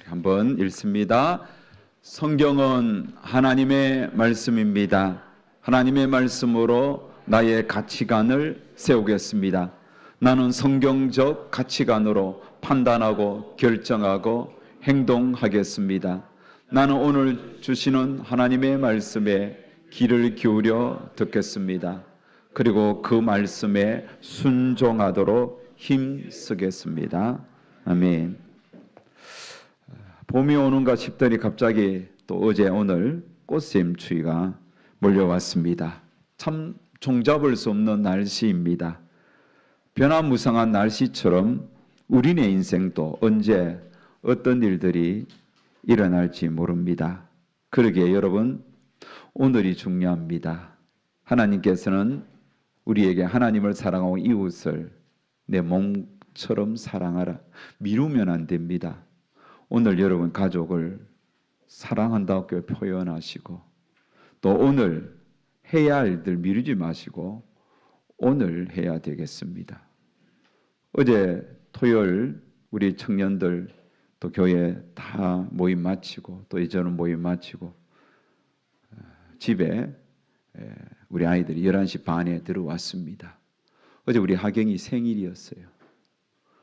한번 읽습니다. 성경은 하나님의 말씀입니다. 하나님의 말씀으로 나의 가치관을 세우겠습니다. 나는 성경적 가치관으로 판단하고 결정하고 행동하겠습니다. 나는 오늘 주시는 하나님의 말씀에 귀를 기울여 듣겠습니다. 그리고 그 말씀에 순종하도록 힘쓰겠습니다. 아멘. 봄이 오는가 싶더니 갑자기 또 어제 오늘 꽃샘 추위가 몰려왔습니다. 참 종잡을 수 없는 날씨입니다. 변화무쌍한 날씨처럼 우리네 인생도 언제 어떤 일들이 일어날지 모릅니다. 그러기에 여러분, 오늘이 중요합니다. 하나님께서는 우리에게 하나님을 사랑하고 이웃을 내 몸처럼 사랑하라. 미루면 안 됩니다. 오늘 여러분 가족을 사랑한다고 표현하시고 또 오늘 해야 할 일들 미루지 마시고 오늘 해야 되겠습니다. 어제 토요일 우리 청년들 또 교회 다 모임 마치고 또 이제는 모임 마치고 집에 우리 아이들이 11시 반에 들어왔습니다. 어제 우리 하경이 생일이었어요.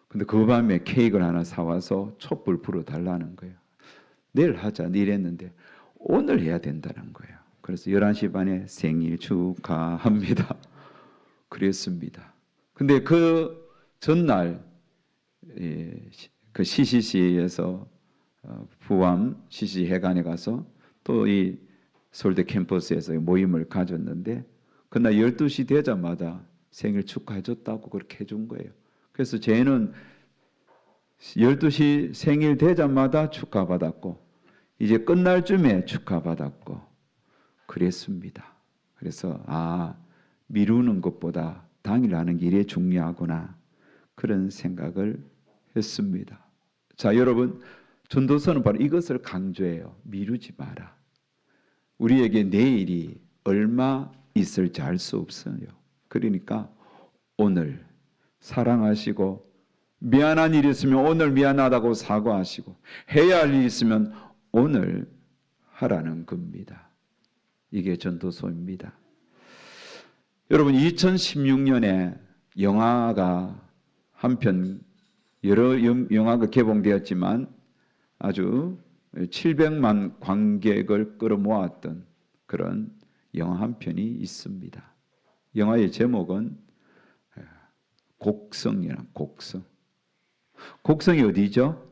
근데 그 밤에 케이크를 하나 사와서 촛불 불어달라는 거예요. 내일 하자 이랬는데 오늘 해야 된다는 거예요. 그래서 11시 반에 생일 축하합니다. 그랬습니다. 근데 그 전날 그 CCC에서 부암 CCC 회관에 가서 또 이 서울대 캠퍼스에서 모임을 가졌는데 그날 12시 되자마자 생일 축하해줬다고 그렇게 해준 거예요. 그래서 쟤는 12시 생일 되자마자 축하받았고 이제 끝날 쯤에 축하받았고 그랬습니다. 그래서 미루는 것보다 당일 하는 게 이래 중요하구나 그런 생각을 했습니다. 자, 여러분, 전도서는 바로 이것을 강조해요. 미루지 마라. 우리에게 내일이 얼마 있을지 알 수 없어요. 그러니까 오늘 사랑하시고 미안한 일이 있으면 오늘 미안하다고 사과하시고 해야 할 일이 있으면 오늘 하라는 겁니다. 이게 전도서입니다. 여러분, 2016년에 영화가 한편 여러 영화가 개봉되었지만 아주 700만 관객을 끌어모았던 그런 영화 한 편이 있습니다. 영화의 제목은 곡성이란 곡성. 곡성이 어디죠?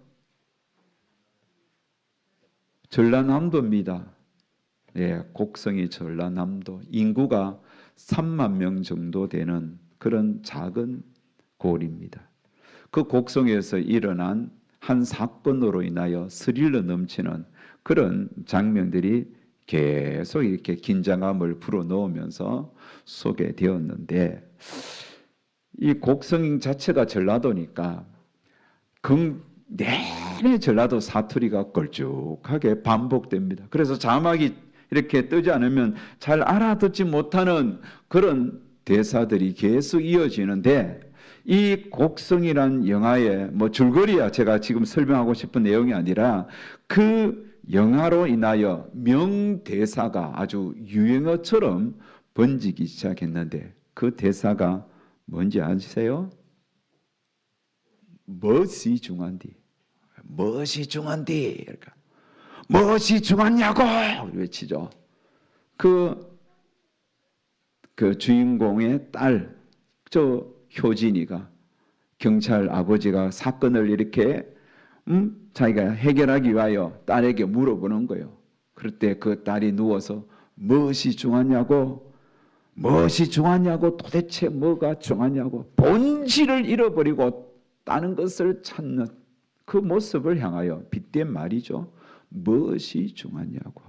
전라남도입니다. 곡성이 전라남도. 인구가 3만 명 정도 되는 그런 작은 고을입니다. 그 곡성에서 일어난 한 사건으로 인하여 스릴러 넘치는 그런 장면들이 계속 이렇게 긴장감을 불어넣으면서 소개되었는데 이 곡성 자체가 전라도니까 내내 전라도 사투리가 걸쭉하게 반복됩니다. 그래서 자막이 이렇게 뜨지 않으면 잘 알아듣지 못하는 그런 대사들이 계속 이어지는데 이 곡성이란 영화의 줄거리야 제가 지금 설명하고 싶은 내용이 아니라 그 영화로 인하여 명대사가 아주 유행어처럼 번지기 시작했는데 그 대사가 뭔지 아세요? 멋이 중한디. 멋이 중한디. 그러니까 멋이 중하냐고 외치죠. 그 주인공의 딸, 효진이가 경찰 아버지가 사건을 이렇게 자기가 해결하기 위하여 딸에게 물어보는 거예요. 그럴 때 그 딸이 누워서 무엇이 중하냐고 도대체 뭐가 중하냐고 본질을 잃어버리고 다른 것을 찾는 그 모습을 향하여 빗댄 말이죠. 무엇이 중하냐고.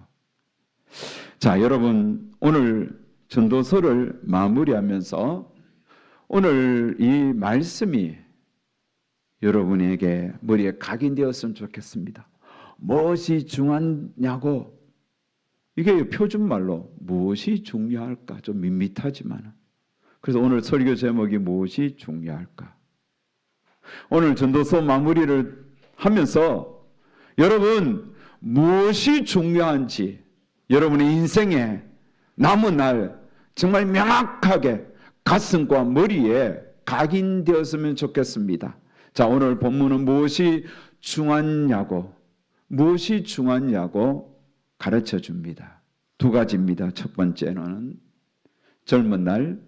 자, 여러분, 오늘 전도서를 마무리하면서 오늘 이 말씀이 여러분에게 머리에 각인되었으면 좋겠습니다. 무엇이 중요하냐고. 이게 표준말로 무엇이 중요할까? 좀 밋밋하지만. 그래서 오늘 설교 제목이 무엇이 중요할까? 오늘 전도서 마무리를 하면서 여러분, 무엇이 중요한지 여러분의 인생에 남은 날 정말 명확하게 가슴과 머리에 각인되었으면 좋겠습니다. 자, 오늘 본문은 무엇이 중요하냐고 가르쳐 줍니다. 두 가지입니다. 첫 번째는 젊은 날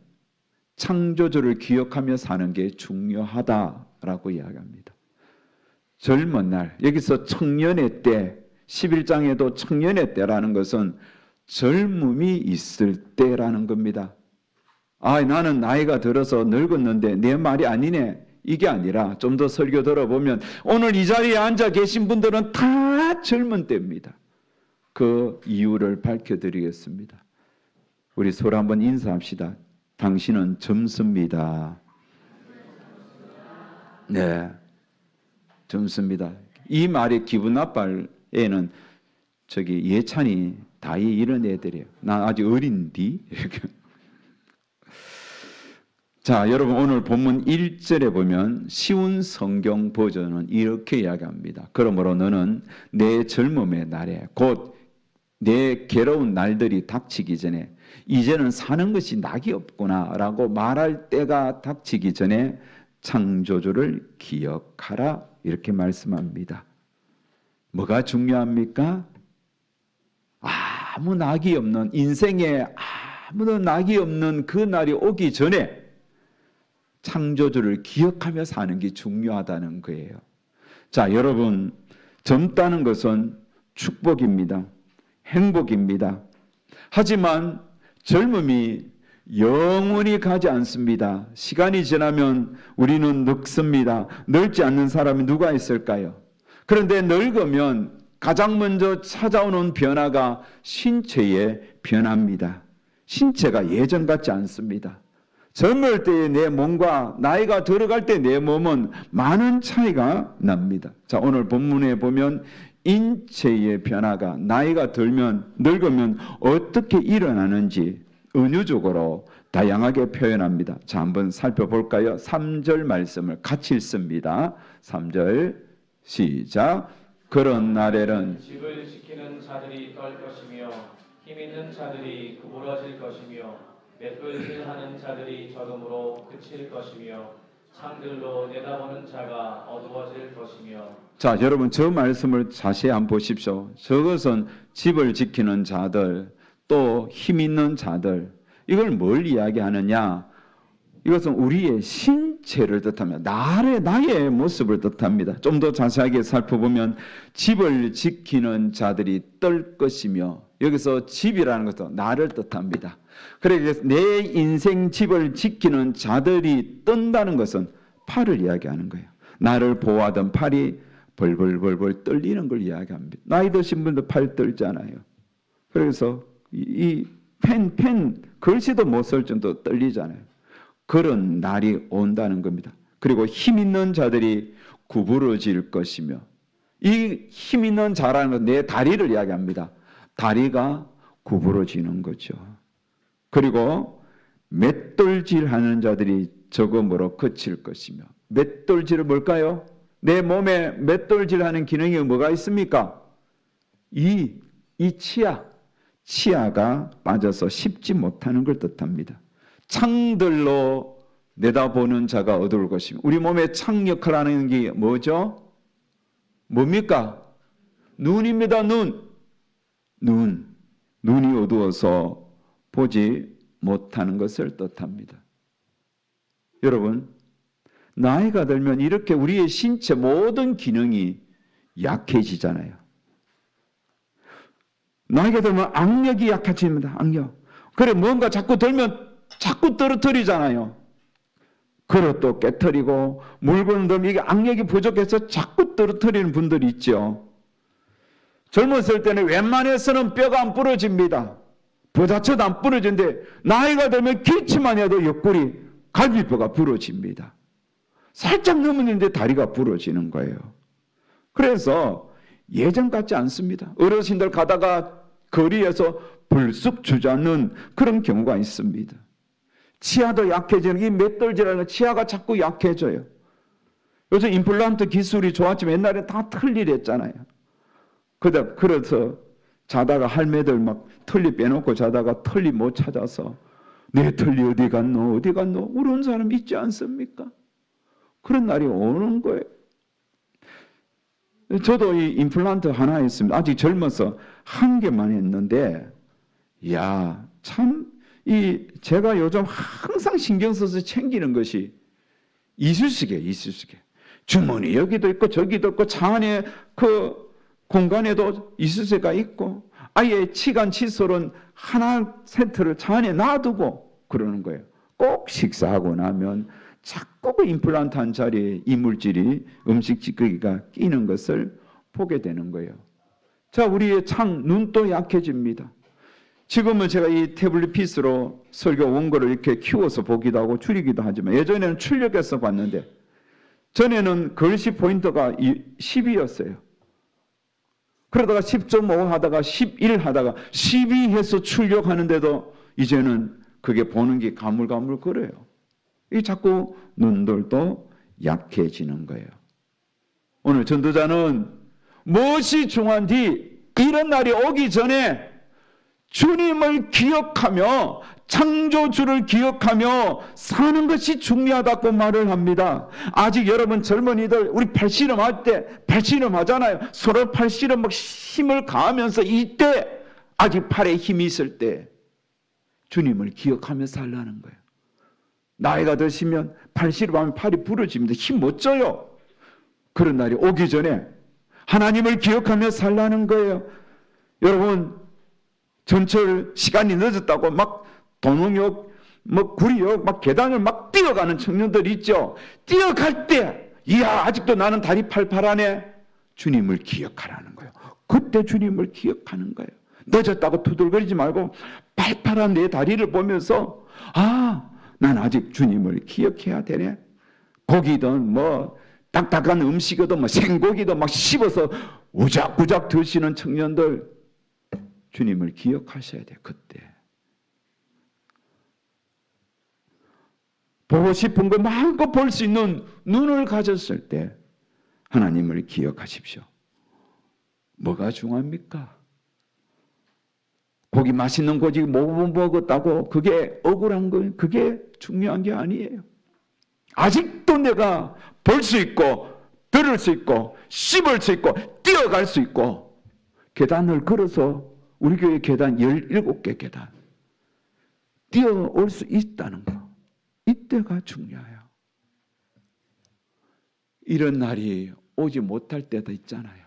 창조주를 기억하며 사는 게 중요하다라고 이야기합니다. 젊은 날, 여기서 청년의 때, 11장에도 청년의 때라는 것은 젊음이 있을 때라는 겁니다. 아, 나는 나이가 들어서 늙었는데 내 말이 아니네. 이게 아니라 좀 더 설교 들어보면 오늘 이 자리에 앉아 계신 분들은 다 젊은 때입니다. 그 이유를 밝혀드리겠습니다. 우리 서로 한번 인사합시다. 당신은 젊습니다. 네, 젊습니다. 이 말이 기분 나쁠 애는 예찬이, 다희 이런 애들이에요. 난 아직 어린디? 이렇게. 자, 여러분 오늘 본문 1절에 보면 쉬운 성경 버전은 이렇게 이야기합니다. 그러므로 너는 내 젊음의 날에 곧 내 괴로운 날들이 닥치기 전에 이제는 사는 것이 낙이 없구나 라고 말할 때가 닥치기 전에 창조주를 기억하라 이렇게 말씀합니다. 뭐가 중요합니까? 아무 낙이 없는 인생에 아무도 낙이 없는 그 날이 오기 전에 창조주를 기억하며 사는 게 중요하다는 거예요. 자, 여러분, 젊다는 것은 축복입니다. 행복입니다. 하지만 젊음이 영원히 가지 않습니다. 시간이 지나면 우리는 늙습니다. 늙지 않는 사람이 누가 있을까요? 그런데 늙으면 가장 먼저 찾아오는 변화가 신체의 변화입니다. 신체가 예전 같지 않습니다. 젊을 때의 내 몸과 나이가 들어갈 때 내 몸은 많은 차이가 납니다. 자, 오늘 본문에 보면 인체의 변화가 나이가 들면 늙으면 어떻게 일어나는지 은유적으로 다양하게 표현합니다. 자, 한번 살펴볼까요? 3절 말씀을 같이 읽습니다. 3절 시작. 그런 날에는 집을 지키는 자들이 떨 것이며 힘 있는 자들이 구부러질 것이며 맷돌질하는 자들이 적음으로 그칠 것이며 창들로 내다보는 자가 어두워질 것이며. 자, 여러분 저 말씀을 자세히 한번 보십시오. 저것은 집을 지키는 자들, 또 힘 있는 자들, 이걸 뭘 이야기하느냐? 이것은 우리의 신체를 뜻합니다. 나의 모습을 뜻합니다. 좀 더 자세하게 살펴보면 집을 지키는 자들이 떨 것이며, 여기서 집이라는 것도 나를 뜻합니다. 그래서 내 인생 집을 지키는 자들이 뜬다는 것은 팔을 이야기하는 거예요. 나를 보호하던 팔이 벌벌벌벌 떨리는 걸 이야기합니다. 나이 드신 분들 팔 떨잖아요. 그래서 이 펜 글씨도 못 쓸 정도 떨리잖아요. 그런 날이 온다는 겁니다. 그리고 힘 있는 자들이 구부러질 것이며, 이 힘 있는 자라는 건 내 다리를 이야기합니다. 다리가 구부러지는 거죠. 그리고 맷돌질하는 자들이 적음으로 그칠 것이며, 맷돌질은 뭘까요? 내 몸에 맷돌질하는 기능이 뭐가 있습니까? 이 치아가 빠져서 씹지 못하는 걸 뜻합니다. 창들로 내다보는 자가 어두울 것이며, 우리 몸에 창 역할을 하는 게 뭐죠? 뭡니까? 눈입니다. 눈이 어두워서 보지 못하는 것을 뜻합니다. 여러분, 나이가 들면 이렇게 우리의 신체 모든 기능이 약해지잖아요. 나이가 들면 악력이 약해집니다. 악력. 그래, 뭔가 자꾸 들면 자꾸 떨어뜨리잖아요. 그릇도 깨트리고 물건을 들면 이게 악력이 부족해서 자꾸 떨어뜨리는 분들이 있죠. 젊었을 때는 웬만해서는 뼈가 안 부러집니다. 부다쳐도 안 부러지는데 나이가 들면 기침만 해도 옆구리 갈비뼈가 부러집니다. 살짝 넘었는데 다리가 부러지는 거예요. 그래서 예전 같지 않습니다. 어르신들 가다가 거리에서 불쑥 주저앉는 그런 경우가 있습니다. 치아도 약해지는, 이 맷돌질하는 치아가 자꾸 약해져요. 요즘 임플란트 기술이 좋았지만 옛날에 다 틀리랬잖아요. 그래서 자다가 할매들 막 털리 빼놓고 자다가 털리 못 찾아서 내 털리 어디 갔노 어디 갔노 울은 사람 있지 않습니까? 그런 날이 오는 거예요. 저도 이 임플란트 하나 했습니다. 아직 젊어서 한 개만 했는데 야, 참 제가 요즘 항상 신경 써서 챙기는 것이 이쑤시개. 주머니 여기도 있고 저기도 있고 차 안에 그 공간에도 이쑤시개가 있고 아예 치간 칫솔은 하나 세트를 차 안에 놔두고 그러는 거예요. 꼭 식사하고 나면 자꾸 그 임플란트 한 자리에 이물질이 음식 찌꺼기가 끼는 것을 보게 되는 거예요. 자, 우리의 눈도 약해집니다. 지금은 제가 이 태블릿 피스로 설교 원고를 이렇게 키워서 보기도 하고 줄이기도 하지만 예전에는 출력해서 봤는데 전에는 글씨 포인터가 10이었어요. 그러다가 10.5 하다가 11 하다가 12 해서 출력하는데도 이제는 그게 보는 게 가물가물 거려요. 이 자꾸 눈들도 약해지는 거예요. 오늘 전도자는 무엇이 중요한지 이런 날이 오기 전에 주님을 기억하며 창조주를 기억하며 사는 것이 중요하다고 말을 합니다. 아직 여러분 젊은이들 우리 팔씨름할 때 팔씨름하잖아요. 서로 팔씨름 막 힘을 가하면서 이때 아직 팔에 힘이 있을 때 주님을 기억하며 살라는 거예요. 나이가 드시면 팔씨름하면 팔이 부러집니다. 힘 못 줘요. 그런 날이 오기 전에 하나님을 기억하며 살라는 거예요. 여러분 전철 시간이 늦었다고 막 도농역, 구리역, 막 계단을 막 뛰어가는 청년들 있죠. 뛰어갈 때, 이야 아직도 나는 다리 팔팔하네. 주님을 기억하라는 거예요. 그때 주님을 기억하는 거예요. 늦었다고 투덜거리지 말고 팔팔한 내 다리를 보면서 난 아직 주님을 기억해야 되네. 고기든 딱딱한 음식이든 생고기도 막 씹어서 우작우작 드시는 청년들 주님을 기억하셔야 돼요. 그때 보고 싶은 거 마음껏 볼 수 있는 눈을 가졌을 때 하나님을 기억하십시오. 뭐가 중요합니까? 고기 맛있는 고기 못 먹었다고 그게 억울한 거 그게 중요한 게 아니에요. 아직도 내가 볼 수 있고 들을 수 있고 씹을 수 있고 뛰어갈 수 있고 계단을 걸어서 우리 교회 계단 17개 계단 뛰어올 수 있다는 거. 이때가 중요해요. 이런 날이 오지 못할 때도 있잖아요.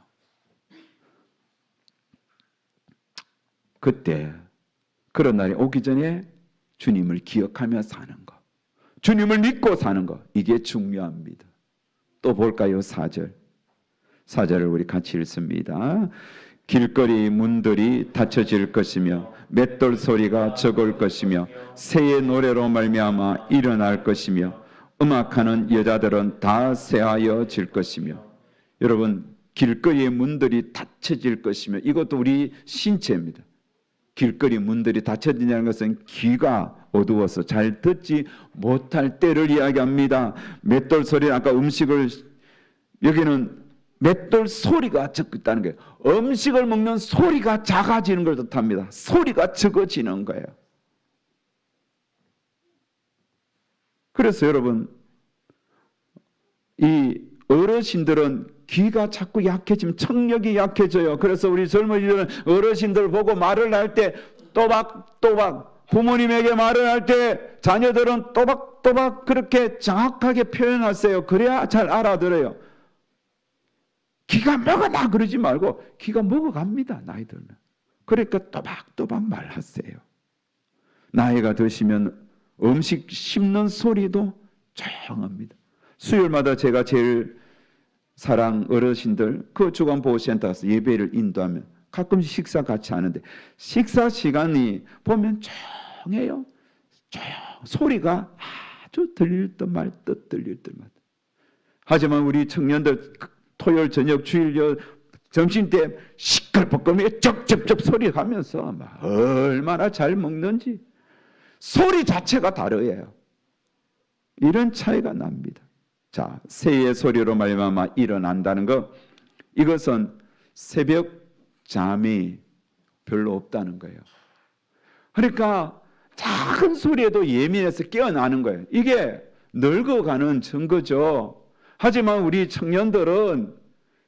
그때 그런 날이 오기 전에 주님을 기억하며 사는 것. 주님을 믿고 사는 것. 이게 중요합니다. 또 볼까요? 4절. 4절을 우리 같이 읽습니다. 길거리 문들이 닫혀질 것이며 맷돌 소리가 적을 것이며 새의 노래로 말미암아 일어날 것이며 음악하는 여자들은 다 새하여질 것이며. 여러분 길거리의 문들이 닫혀질 것이며 이것도 우리 신체입니다. 길거리 문들이 닫혀진다는 것은 귀가 어두워서 잘 듣지 못할 때를 이야기합니다. 맷돌 소리는 아까 음식을 여기는 맷돌 소리가 적다는 거예요. 음식을 먹는 소리가 작아지는 걸 뜻합니다. 소리가 적어지는 거예요. 그래서 여러분 이 어르신들은 귀가 자꾸 약해지면 청력이 약해져요. 그래서 우리 젊은이들은 어르신들 보고 말을 할 때 또박또박 부모님에게 말을 할 때 자녀들은 또박또박 그렇게 정확하게 표현하세요. 그래야 잘 알아들어요. 기가 먹어나 그러지 말고 기가 먹어갑니다. 나이 들면. 그러니까 또박또박 말하세요. 나이가 드시면 음식 씹는 소리도 조용합니다. 수요일마다 제가 제일 사랑 어르신들 그 주간보호센터 가서 예배를 인도하면 가끔씩 식사 같이 하는데 식사 시간이 보면 조용해요. 소리가 아주 들릴 듯 말 듯 들릴 듯 말 듯. 하지만 우리 청년들 토요일 저녁 주일 점심때 시끌벅거리며 쩍쩍쩍 소리 하면서 얼마나 잘 먹는지 소리 자체가 다르예요. 이런 차이가 납니다. 자, 새의 소리로 말미암아 일어난다는 것, 이것은 새벽 잠이 별로 없다는 거예요. 그러니까 작은 소리에도 예민해서 깨어나는 거예요. 이게 늙어가는 증거죠. 하지만 우리 청년들은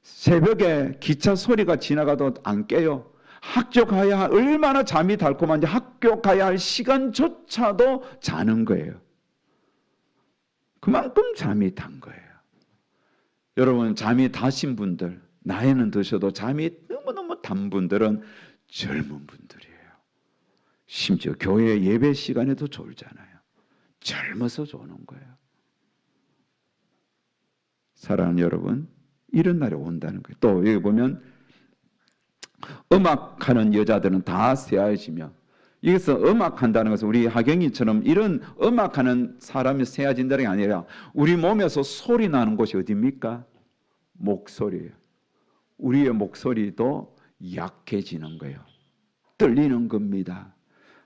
새벽에 기차 소리가 지나가도 안 깨요. 학교 가야 할, 얼마나 잠이 달콤한지 학교 가야 할 시간조차도 자는 거예요. 그만큼 잠이 단 거예요. 여러분, 잠이 다신 분들, 나이는 드셔도 잠이 너무너무 단 분들은 젊은 분들이에요. 심지어 교회 예배 시간에도 졸잖아요. 젊어서 조는 거예요. 사랑하는 여러분, 이런 날이 온다는 거예요. 또 여기 보면 음악하는 여자들은 다 새하얘지며, 여기서 음악한다는 것은 우리 하경이처럼 이런 음악하는 사람이 새하진다는 게 아니라 우리 몸에서 소리 나는 곳이 어디입니까? 목소리예요. 우리의 목소리도 약해지는 거예요. 떨리는 겁니다.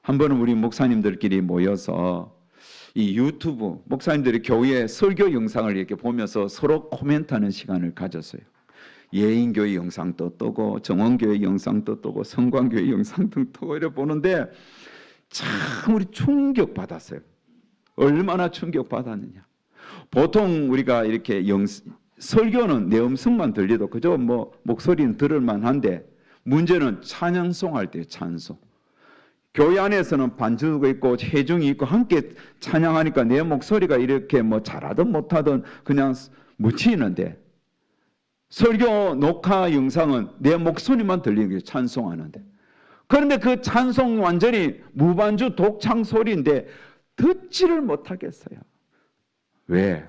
한 번은 우리 목사님들끼리 모여서 이 유튜브, 목사님들이 교회 설교 영상을 이렇게 보면서 서로 코멘트하는 시간을 가졌어요. 예인교회 영상도 뜨고 정원교회 영상도 뜨고 성광교회 영상도 뜨고 이렇게 보는데 참 우리 충격받았어요. 얼마나 충격받았느냐. 보통 우리가 이렇게 설교는 내 음성만 들려도 그저 뭐 목소리는 들을 만한데, 문제는 찬양송 할 때 찬송. 교회 안에서는 반주가 있고 회중이 있고 함께 찬양하니까 내 목소리가 이렇게 뭐 잘하든 못하든 그냥 묻히는데, 설교 녹화 영상은 내 목소리만 들리는 게 찬송하는데, 그런데 그 찬송 완전히 무반주 독창 소리인데 듣지를 못하겠어요. 왜?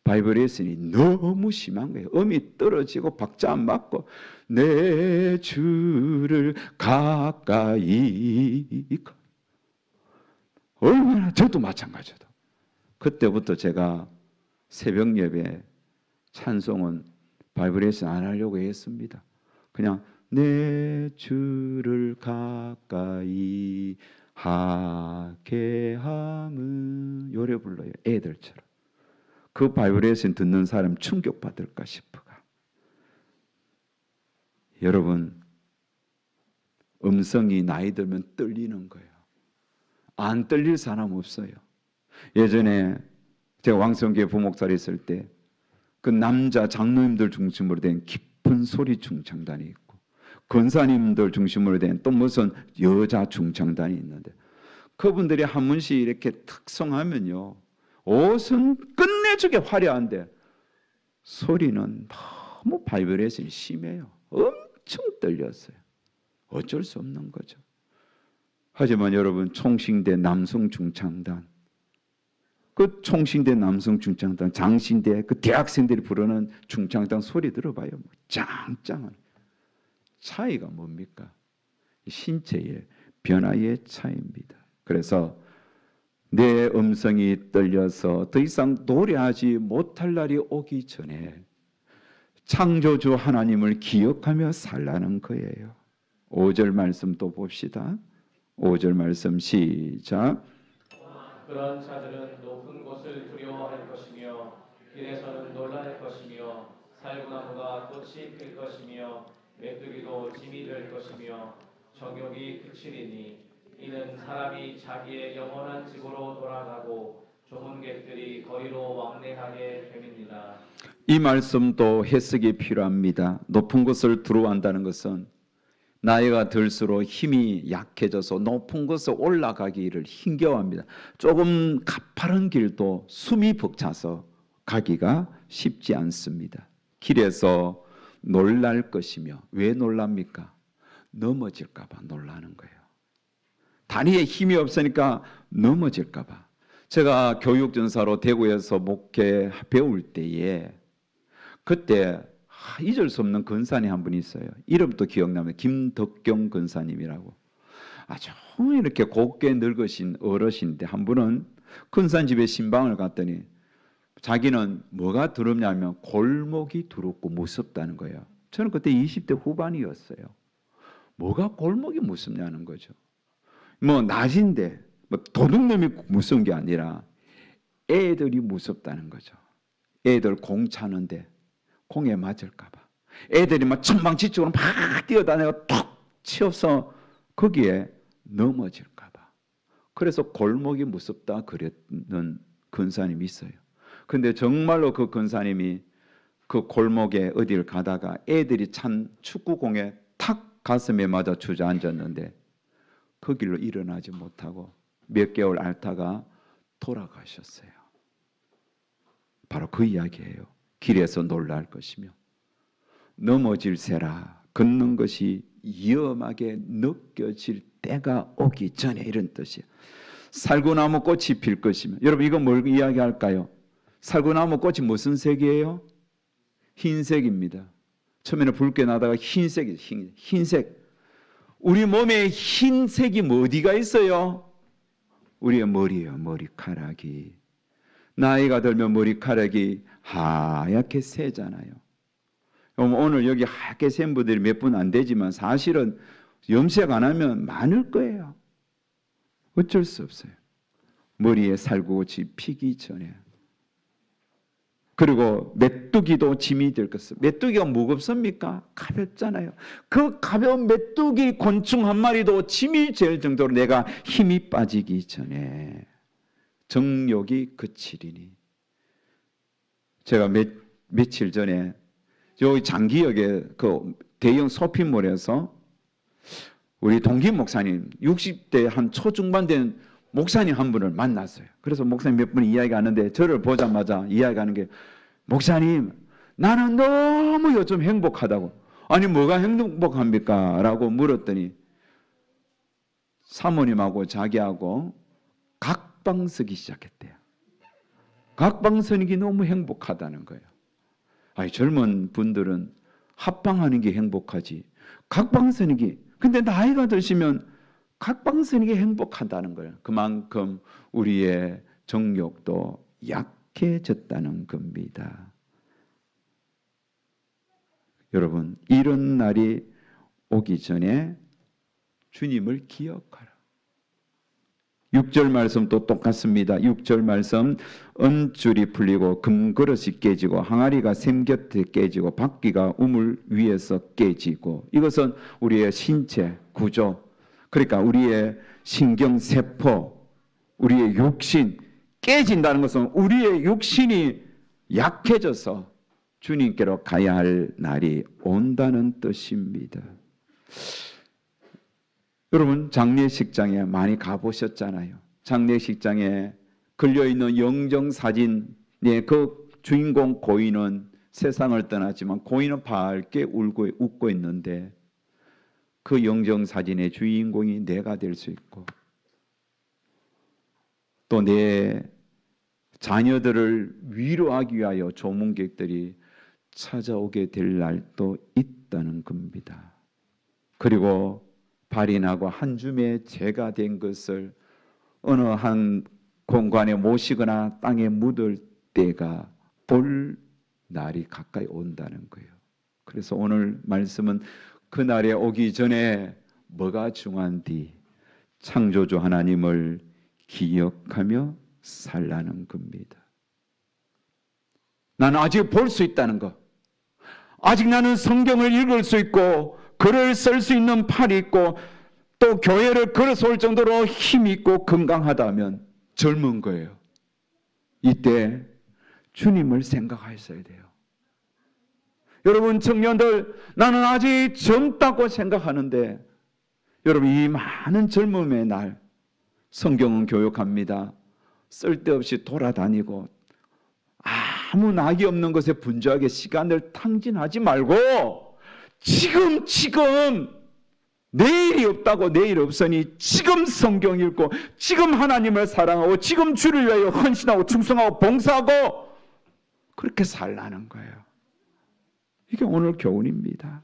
바이브레이션이 너무 심한 거예요. 음이 떨어지고 박자 안 맞고 내 주를 가까이, 얼마나, 저도 마찬가지죠. 그때부터 제가 새벽 예배 찬송은 바이브레이션 안 하려고 했습니다. 그냥 내 주를 가까이 하게 함은, 요래 불러요. 애들처럼. 그 바이브레이션 듣는 사람 충격받을까 싶어가. 여러분, 음성이 나이 들면 떨리는 거예요. 안 떨릴 사람 없어요. 예전에 제가 왕성교회 부목사를 했을 때 그 남자 장로님들 중심으로 된 깊은 소리 중창단이 있고, 권사님들 중심으로 된 또 무슨 여자 중창단이 있는데, 그분들이 한 분씩 이렇게 특성하면요, 옷은 끝내주게 화려한데 소리는 너무 바이브레이션이 심해요. 엄청 떨렸어요. 어쩔 수 없는 거죠. 하지만 여러분, 총신대 남성 중창단, 그 총신대 남성 중창단, 장신대 그 대학생들이 부르는 중창단 소리 들어봐요. 뭐 짱짱한 차이가 뭡니까? 신체의 변화의 차이입니다. 그래서 내 음성이 떨려서 더 이상 노래하지 못할 날이 오기 전에 창조주 하나님을 기억하며 살라는 거예요. 5절 말씀 또 봅시다. 5절 말씀 시작. 그런 자들은 높은 곳을 두려워할 것이며 길에서는 놀랄 것이며 살구나무가 꽃이 필 것이며 메뚜기도 짐이 될 것이며 정욕이 그치리니 이는 사람이 자기의 영원한 집으로 돌아가고 조문객들이 거리로 왕래하게 됨입니다. 이 말씀도 해석이 필요합니다. 높은 곳을 두려워한다는 것은 나이가 들수록 힘이 약해져서 높은 곳에 올라가기를 힘겨워합니다. 조금 가파른 길도 숨이 벅차서 가기가 쉽지 않습니다. 길에서 놀랄 것이며, 왜 놀랍니까? 넘어질까 봐 놀라는 거예요. 다리에 힘이 없으니까 넘어질까 봐. 제가 교육전사로 대구에서 목회 배울 때에 그때 잊을 수 없는 권사님 한 분이 있어요. 이름도 기억납니다. 김덕경 권사님이라고. 아주 이렇게 곱게 늙으신 어르신인데, 한 분은 권사님 집에 신방을 갔더니 자기는 뭐가 두렵냐면 골목이 두렵고 무섭다는 거예요. 저는 그때 20대 후반이었어요. 뭐가 골목이 무섭냐는 거죠. 뭐 낮인데 뭐 도둑놈이 무서운 게 아니라 애들이 무섭다는 거죠. 애들 공 차는데 공에 맞을까 봐. 애들이 막 천방지축으로 막 뛰어다니고 툭 치어서 거기에 넘어질까 봐. 그래서 골목이 무섭다 그랬는 근사님이 있어요. 근데 정말로 그 근사님이 그 골목에 어디를 가다가 애들이 찬 축구공에 탁 가슴에 맞아 주저앉았는데 그 길로 일어나지 못하고 몇 개월 앓다가 돌아가셨어요. 바로 그 이야기예요. 길에서 놀랄 것이며 넘어질세라 걷는 것이 위험하게 느껴질 때가 오기 전에 이런 뜻이에요. 살구나무 꽃이 필 것이며 여러분 이거 뭘 이야기할까요? 살구나무 꽃이 무슨 색이에요? 흰색입니다. 처음에는 붉게 나다가 흰색이에요. 흰색. 우리 몸에 흰색이 뭐 어디가 있어요? 우리의 머리예요. 머리카락이. 나이가 들면 머리카락이 하얗게 새잖아요. 오늘 여기 하얗게 센 분들이 몇 분 안 되지만 사실은 염색 안 하면 많을 거예요. 어쩔 수 없어요. 머리에 살구꽃이 피기 전에. 그리고 메뚜기도 짐이 될 것입니다. 메뚜기가 무겁습니까? 가볍잖아요. 그 가벼운 메뚜기 곤충 한 마리도 짐이 될 정도로 내가 힘이 빠지기 전에 정욕이 그치리니. 제가 며칠 전에 여기 장기역에 그 대형 쇼핑몰에서 우리 동기 목사님 60대 한 초중반 된 목사님 한 분을 만났어요. 그래서 목사님 몇 분이 이야기하는데 저를 보자마자 이야기하는 게 목사님 나는 너무 요즘 행복하다고. 아니 뭐가 행복합니까? 라고 물었더니 사모님하고 자기하고 각방 쓰기 시작했대요. 각방 쓰는 게 너무 행복하다는 거예요. 아니 젊은 분들은 합방하는 게 행복하지 각방 쓰는 게 근데 나이가 드시면 각방 쓰는 게 행복하다는 거예요. 그만큼 우리의 정욕도 약해졌다는 겁니다. 여러분 이런 날이 오기 전에 주님을 기억하라. 6절 말씀도 똑같습니다. 6절 말씀 은줄이 풀리고 금그릇이 깨지고 항아리가 샘 곁에 깨지고 바퀴가 우물 위에서 깨지고 이것은 우리의 신체 구조 그러니까 우리의 신경세포 우리의 육신 깨진다는 것은 우리의 육신이 약해져서 주님께로 가야 할 날이 온다는 뜻입니다. 여러분 장례식장에 많이 가보셨잖아요. 장례식장에 걸려있는 영정사진의 그 주인공 고인은 세상을 떠났지만 고인은 밝게 웃고 있는데 그 영정사진의 주인공이 내가 될 수 있고 또 내 자녀들을 위로하기 위하여 조문객들이 찾아오게 될 날도 있다는 겁니다. 그리고 발인하고 한 줌의 죄가 된 것을 어느 한 공간에 모시거나 땅에 묻을 때가 올 날이 가까이 온다는 거예요. 그래서 오늘 말씀은 그 날에 오기 전에 뭐가 중요한디 창조주 하나님을 기억하며 살라는 겁니다. 나는 아직 볼 수 있다는 것. 아직 나는 성경을 읽을 수 있고 글을 쓸 수 있는 팔이 있고 또 교회를 걸어서 올 정도로 힘이 있고 건강하다면 젊은 거예요. 이때 주님을 생각하셔야 돼요. 여러분 청년들 나는 아직 젊다고 생각하는데 여러분 이 많은 젊음의 날 성경은 교육합니다. 쓸데없이 돌아다니고 아무 낙이 없는 것에 분주하게 시간을 탕진하지 말고 지금 내일이 없다고 내일 없으니 지금 성경 읽고 지금 하나님을 사랑하고 지금 주를 위하여 헌신하고 충성하고 봉사하고 그렇게 살라는 거예요. 이게 오늘 교훈입니다.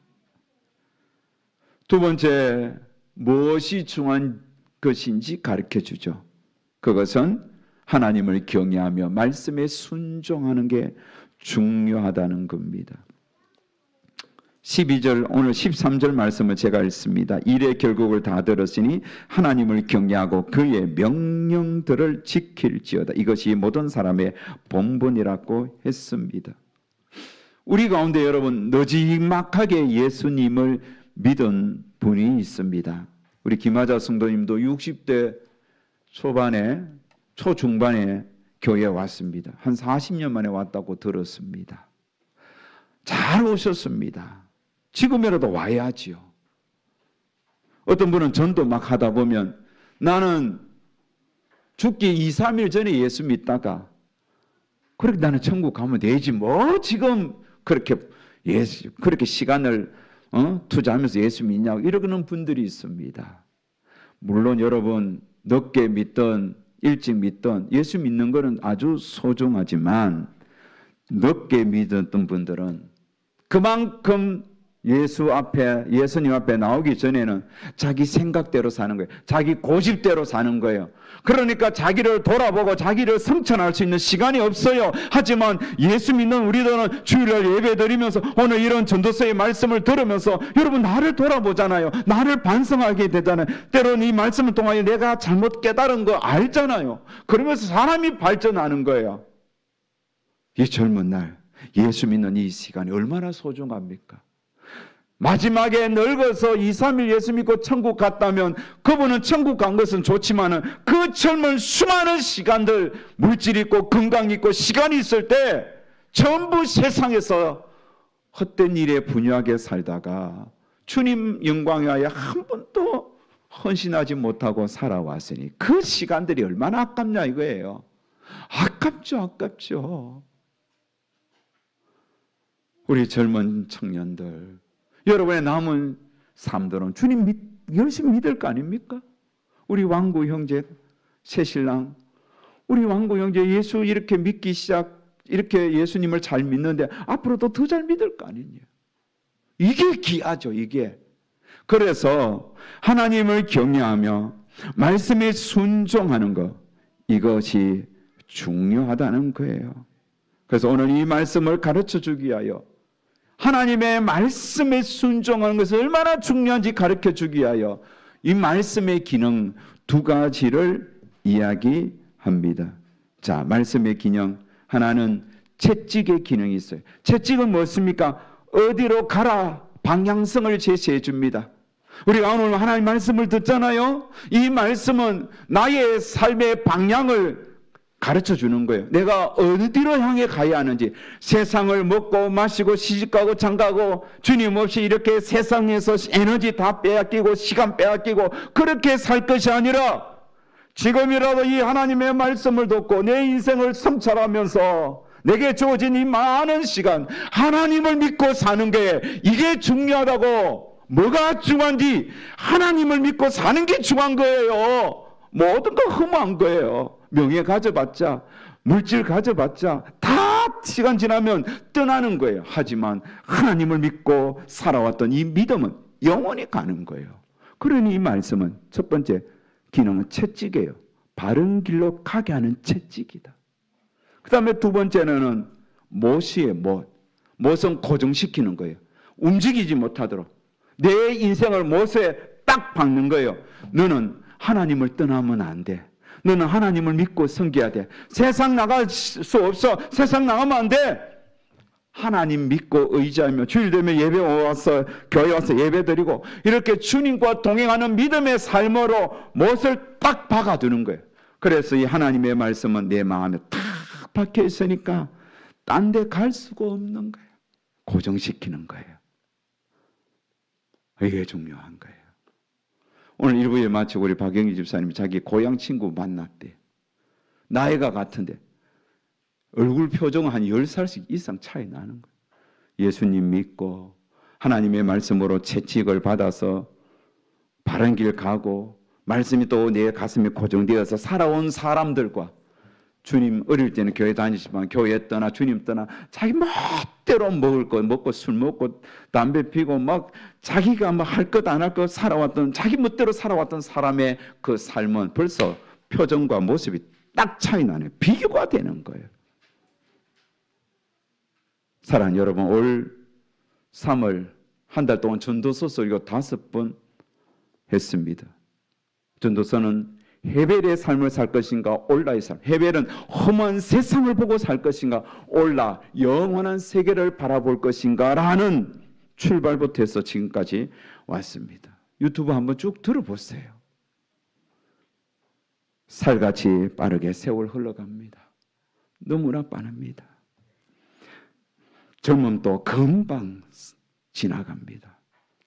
두 번째 무엇이 중요한 것인지 가르쳐 주죠. 그것은 하나님을 경외하며 말씀에 순종하는 게 중요하다는 겁니다. 12절 오늘 13절 말씀을 제가 읽습니다. 일의 결국을 다 들었으니 하나님을 경외하고 그의 명령들을 지킬지어다. 이것이 모든 사람의 본분이라고 했습니다. 우리 가운데 여러분 너지막하게 예수님을 믿은 분이 있습니다. 우리 김하자 성도님도 60대 초중반에 교회에 왔습니다. 한 40년 만에 왔다고 들었습니다. 잘 오셨습니다. 지금이라도 와야지요. 어떤 분은 전도 막 하다 보면 나는 죽기 2, 3일 전에 예수 믿다가 그렇게 나는 천국 가면 되지 뭐 지금 그렇게 시간을 투자하면서 예수 믿냐고 이러는 분들이 있습니다. 물론 여러분 늦게 믿든 일찍 믿든 예수 믿는 것은 아주 소중하지만 늦게 믿었던 분들은 그만큼 예수님 앞에 나오기 전에는 자기 생각대로 사는 거예요. 자기 고집대로 사는 거예요. 그러니까 자기를 돌아보고 자기를 성천할 수 있는 시간이 없어요. 하지만 예수 믿는 우리들은 주일날 예배 드리면서 오늘 이런 전도서의 말씀을 들으면서 여러분 나를 돌아보잖아요. 나를 반성하게 되잖아요. 때로는 이 말씀을 통하여 내가 잘못 깨달은 거 알잖아요. 그러면서 사람이 발전하는 거예요. 이 젊은 날 예수 믿는 이 시간이 얼마나 소중합니까? 마지막에 늙어서 2, 3일 예수 믿고 천국 갔다면 그분은 천국 간 것은 좋지만은 그 젊은 수많은 시간들 물질 있고 건강 있고 시간이 있을 때 전부 세상에서 헛된 일에 분유하게 살다가 주님 영광에 하여 한 번도 헌신하지 못하고 살아왔으니 그 시간들이 얼마나 아깝냐 이거예요. 아깝죠. 우리 젊은 청년들 여러분의 남은 삶들은 주님 열심히 믿을 거 아닙니까? 우리 왕구 형제 새신랑 우리 왕구 형제 예수 이렇게 이렇게 예수님을 잘 믿는데 앞으로도 더 잘 믿을 거 아니냐. 이게 귀하죠. 이게. 그래서 하나님을 경외하며 말씀에 순종하는 것 이것이 중요하다는 거예요. 그래서 오늘 이 말씀을 가르쳐 주기 위하여 하나님의 말씀에 순종하는 것이 얼마나 중요한지 가르쳐 주기 위하여 이 말씀의 기능 두 가지를 이야기합니다. 자, 말씀의 기능 하나는 채찍의 기능이 있어요. 채찍은 무엇입니까? 어디로 가라 방향성을 제시해 줍니다. 우리가 오늘 하나님 말씀을 듣잖아요. 이 말씀은 나의 삶의 방향을 가르쳐 주는 거예요. 내가 어디로 향해 가야 하는지 세상을 먹고 마시고 시집가고 장가고 주님 없이 이렇게 세상에서 에너지 다 빼앗기고 시간 빼앗기고 그렇게 살 것이 아니라 지금이라도 이 하나님의 말씀을 듣고 내 인생을 성찰하면서 내게 주어진 이 많은 시간 하나님을 믿고 사는 게 이게 중요하다고. 뭐가 중요한지 하나님을 믿고 사는 게 중요한 거예요. 모든 거 허무한 거예요. 명예 가져봤자 물질 가져봤자 다 시간 지나면 떠나는 거예요. 하지만 하나님을 믿고 살아왔던 이 믿음은 영원히 가는 거예요. 그러니 이 말씀은 첫 번째 기능은 채찍이에요. 바른 길로 가게 하는 채찍이다. 그 다음에 두 번째는 못이에요. 못은 고정시키는 거예요. 움직이지 못하도록 내 인생을 못에 딱 박는 거예요. 너는 하나님을 떠나면 안 돼. 너는 하나님을 믿고 섬겨야 돼. 세상 나갈 수 없어. 세상 나가면 안 돼. 하나님 믿고 의지하며 주일 되면 예배 와서 교회 와서 예배 드리고 이렇게 주님과 동행하는 믿음의 삶으로 못을 딱 박아두는 거예요. 그래서 이 하나님의 말씀은 내 마음에 딱 박혀 있으니까 딴 데 갈 수가 없는 거예요. 고정시키는 거예요. 이게 중요한 거예요. 오늘 일부에 마치고 우리 박영희 집사님이 자기 고향 친구 만났대. 나이가 같은데 얼굴 표정은 한 10살씩 이상 차이 나는 거예요. 예수님 믿고 하나님의 말씀으로 채찍을 받아서 바른 길 가고 말씀이 또 내 가슴에 고정되어서 살아온 사람들과 주님 어릴 때는 교회 다니지만 교회 떠나 주님 떠나 자기 멋대로 먹을 거 먹고 술 먹고 담배 피고 막 자기가 뭐 할 것 안 할 것 살아왔던 자기 멋대로 살아왔던 사람의 그 삶은 벌써 표정과 모습이 딱 차이 나네. 비교가 되는 거예요. 사랑하는 여러분, 올 3월 한 달 동안 전도서 이거 5번 했습니다. 전도서는 헤벨의 삶을 살 것인가 올라의 삶. 헤벨은 험한 세상을 보고 살 것인가 올라 영원한 세계를 바라볼 것인가 라는 출발부터 해서 지금까지 왔습니다. 유튜브 한번 쭉 들어보세요. 살같이 빠르게 세월 흘러갑니다. 너무나 빠릅니다. 젊음도 금방 지나갑니다.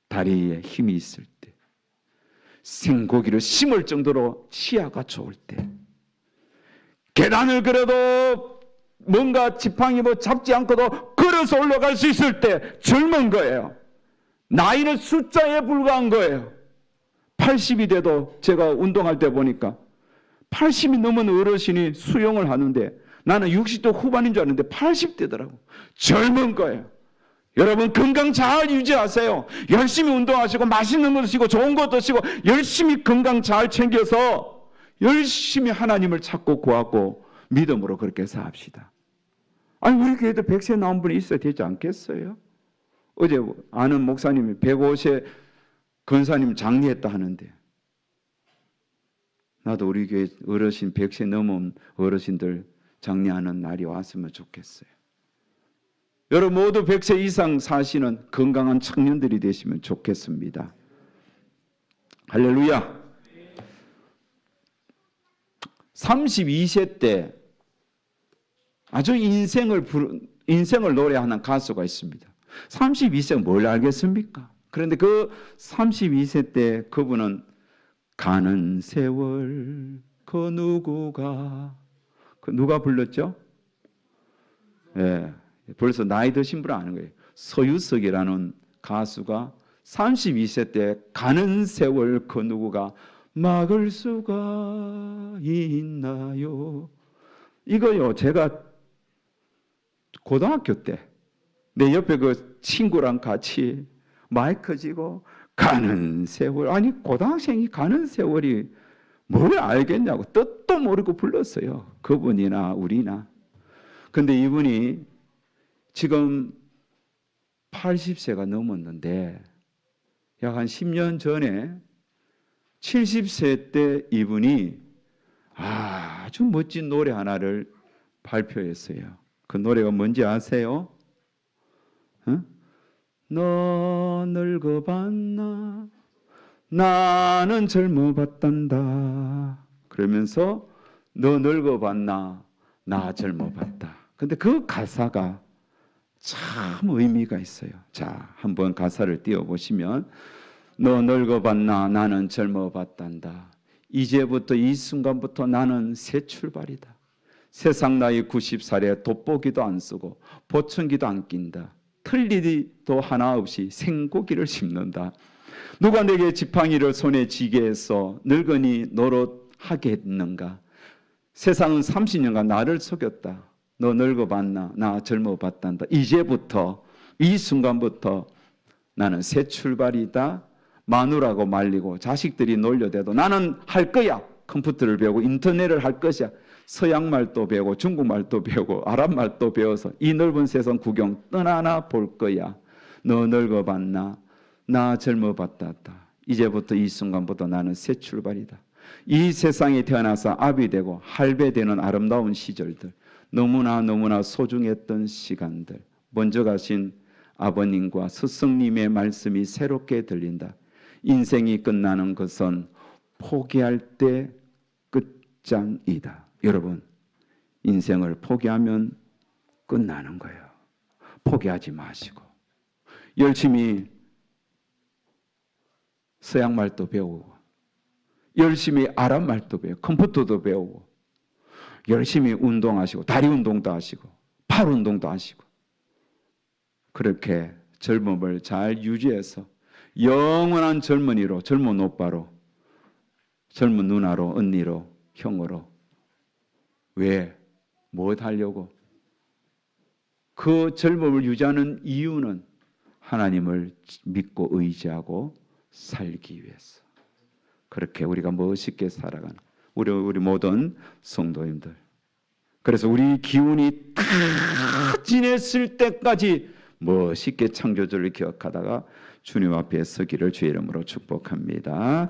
다리에 힘이 있을 때, 생고기를 심을 정도로 시야가 좋을 때, 계단을 그래도 뭔가 지팡이 잡지 않고도 걸어서 올라갈 수 있을 때 젊은 거예요. 나이는 숫자에 불과한 거예요. 80이 돼도 제가 운동할 때 보니까 80이 넘은 어르신이 수영을 하는데 나는 60대 후반인 줄 알았는데 80대더라고. 젊은 거예요. 여러분 건강 잘 유지하세요. 열심히 운동하시고 맛있는 거 드시고 좋은 거 드시고 열심히 건강 잘 챙겨서 열심히 하나님을 찾고 구하고 믿음으로 그렇게 삽시다. 아니 우리 교회도 100세 나온 분이 있어야 되지 않겠어요? 어제 아는 목사님이 105세 권사님 장례했다 하는데 나도 우리 교회 어르신 100세 넘은 어르신들 장례하는 날이 왔으면 좋겠어요. 여러분 모두 100세 이상 사시는 건강한 청년들이 되시면 좋겠습니다. 할렐루야. 32세 때 아주 인생을 노래하는 가수가 있습니다. 32세가 뭘 알겠습니까? 그런데 그 32세 때 그분은 가는 세월 그 누가 불렀죠? 예, 벌써 나이 드신 분은 아는 거예요. 서유석이라는 가수가 32세 때 가는 세월 그 누구가 막을 수가 있나요? 이거요 제가 고등학교 때 내 옆에 그 친구랑 같이 마이크 쥐고 가는 세월, 아니 고등학생이 가는 세월이 뭘 알겠냐고 뜻도 모르고 불렀어요. 그분이나 우리나. 근데 이분이 지금 80세가 넘었는데 약 한 10년 전에 70세 때 이분이 아주 멋진 노래 하나를 발표했어요. 그 노래가 뭔지 아세요? 어? 너 늙어봤나 나는 젊어봤단다. 그러면서 너 늙어봤나 나 젊어봤다. 근데 그 가사가 참 의미가 있어요. 자, 한번 가사를 띄워보시면 너 늙어봤나 나는 젊어봤단다. 이제부터 이 순간부터 나는 새 출발이다. 세상 나이 90살에 돋보기도 안 쓰고 보청기도 안 낀다. 틀리도 하나 없이 생고기를 심는다. 누가 내게 지팡이를 손에 쥐게 해서 늙으니 노릇하게 했는가. 세상은 30년간 나를 속였다. 너 늙어봤나 나 젊어봤단다. 이제부터 이 순간부터 나는 새 출발이다. 마누라고 말리고 자식들이 놀려대도 나는 할 거야. 컴퓨터를 배우고 인터넷을 할 것이야. 서양말도 배우고 중국말도 배우고 아랍말도 배워서 이 넓은 세상 구경 떠나나 볼 거야. 너 늙어봤나 나 젊어봤다. 이제부터 이 순간부터 나는 새 출발이다. 이 세상에 태어나서 아비 되고 할배 되는 아름다운 시절들, 너무나 소중했던 시간들, 먼저 가신 아버님과 스승님의 말씀이 새롭게 들린다. 인생이 끝나는 것은 포기할 때 끝장이다. 여러분, 인생을 포기하면 끝나는 거예요. 포기하지 마시고 열심히 서양말도 배우고 열심히 아랍말도 배우고 컴퓨터도 배우고 열심히 운동하시고 다리 운동도 하시고 팔 운동도 하시고 그렇게 젊음을 잘 유지해서 영원한 젊은이로, 젊은 오빠로, 젊은 누나로, 언니로, 형으로. 왜? 뭐 하려고? 그 젊음을 유지하는 이유는 하나님을 믿고 의지하고 살기 위해서. 그렇게 우리가 멋있게 살아가는 우리 모든 성도님들. 그래서 우리 기운이 다 지냈을 때까지 멋있게 창조주를 기억하다가 주님 앞에 서기를 주의 이름으로 축복합니다.